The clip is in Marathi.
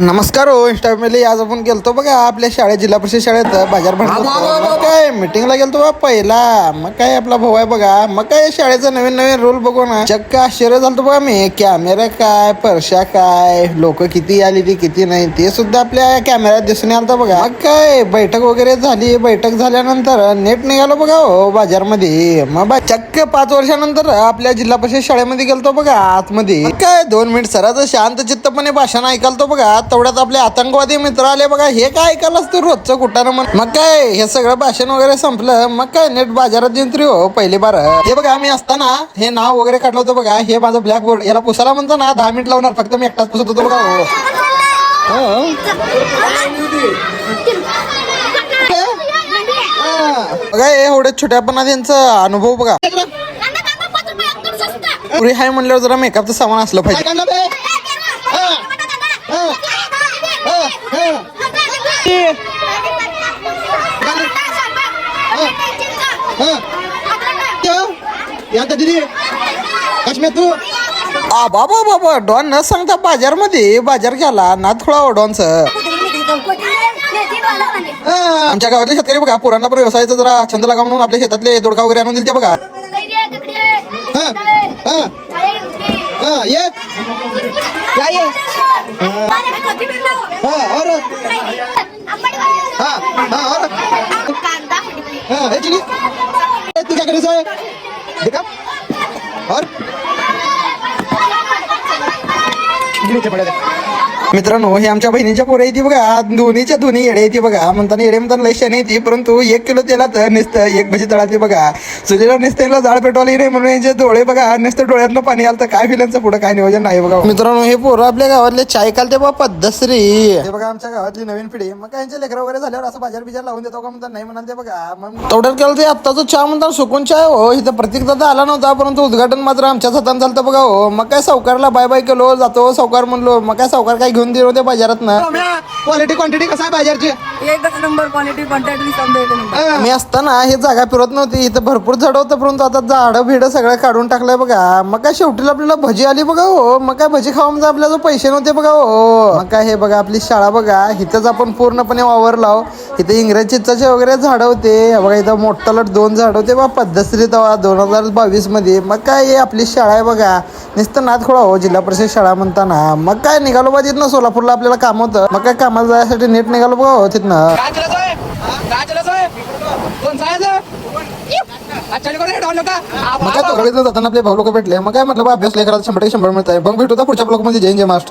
नमस्कार हो इंस्टा फॅमिली. आज आपण गेलतो बघा आपल्या शाळेत, जिल्हा परिषद शाळेत बाजार भरतो. मग काय मीटिंगला गेलतो बा पहिला. मग काय आपला भाऊ आहे बघा. मग काय शाळेचा नवीन नवीन रूल बघून चक्क आश्चर्य झालतो बघा मी. कॅमेरा काय, परशा काय, लोक किती आली ती किती नाही ते सुद्धा आपल्या कॅमेऱ्यात दिसून आलतं बघा. मग काय बैठक वगैरे झाली. बैठक झाल्यानंतर नेट निघालो बघा हो बाजारमध्ये. मग चक्क 5 वर्षानंतर आपल्या जिल्हा परिषद शाळेमध्ये गेलतो बघा आतमध्ये. मग काय 2 मिनिट सराचं शांत चित्तपणे भाषण ऐकालतो बघा. तेवढ्यात आपले आतंकवादी मित्र आले बघा. हे काय ऐकायलाच तू रोजचं कुठानं म्हण. मग काय हे सगळं भाषण वगैरे संपलं. मग काय नेट बाजारात येऊन तरी हो पहिली बार. हे बघा आम्ही असताना हे नाव वगैरे काढलं होतं बघा. हे माझं ब्लॅक बोर्ड. याला पुसायला म्हणतो ना 10 मिनिट लावणार. फक्त मी एकटाच पुसत होतो बघा हो. बघा हे एवढे छोट्यापणा त्यांचा अनुभव बघा. पुरी हाय म्हणल्यावर जरा मेकअपचं सामान असलं पाहिजे. बाबा बाबा डॉन न सांगता बाजारमध्ये बाजार घ्याला ना थोडा डॉनच. आमच्या गावातले शेतकरी बघा पोरांना पण व्यवसायाचा जरा छंद लागा म्हणून आपल्या शेतातले दोडका वगैरे आणून दिले बघा. तू क्या करे साहेब देखा और मित्रांनो हे आमच्या बहिणीच्या पोरं येते बघा. दोन्ही येडे येते बघा. म्हणताना येडे म्हणताना लय शाने येते. परंतु 1 किलो तेलात नुसतं 1 भजी तळाते बघा. चुलीला नुसतं जाळ पेटवायला नाही म्हणून यांचे डोळे बघा नुसतं डोळ्यातनं पाणी आलं. काय फिल्यांचं पुढं काय नियोजन नाही बघा. मित्रांनो हे पोरं आपल्या गावातले चाय कालते बा पद्धतश्री. हे बघा आमच्या गावातली नवीन पिढी. मग काय यांचे लेकरं वगैरे झाल्यावर असं बाजार बिजार लावून देतो का म्हणतात. नाही म्हणाल ते बघा. मग तेवढ्यात केलं ते आत्ताचं चहा म्हणतात सुकून चाय हो. इथं प्रत्येक दादा आला नव्हता. परंतु उद्घाटन मात्र आमच्याच हातानं चालतं बघा हो. मग काय सावकारला बाय बाय केलो. जातो सावकार म्हणलो. मग काय सावकार काय घेऊन दिले होते बाजारात ना. क्वालिटी क्वांटिटी कसं आहे बाजारची. एकच नंबर क्वालिटी क्वांटिटी. मी असताना हे जागा फिरत नव्हती. इथं भरपूर झाड होतं. परंतु आता झाडं भिडं सगळं काढून टाकलंय बघा. मग काय शेवटीला आपल्याला भजी आली बघा हो. मग काय भजी खावा म्हणजे आपल्याला पैसे नव्हते बघा हो. मग काय हे बघा आपली शाळा बघा. इथंच आपण पूर्णपणे वावरलाव. इथे इंग्रजी चिंचाचे वगैरे झाडं होते बघा. इथं मोठं 2 झाड होते बा पद्धतश्री तेव्हा 2022 मध्ये. मग काय हे आपली शाळा आहे बघा. नुसतं नादखोळा हो जिल्हा परिषद शाळा म्हणताना. मग काय निघालो बा तिथनं सोलापूरला आपल्याला काम होतं. मग काय कामाला जायसाठी नेट निघालो बघा हो तिथनं. मग काय तो गडीतलं जाताना आपले भाऊ लोक भेटले. मग काय म्हटलं बा अभ्यास लेकराला 100% 100 मिळत आहे. मग भेटू पुढच्या ब्लॉक मध्ये. जय जय महाराष्ट्र.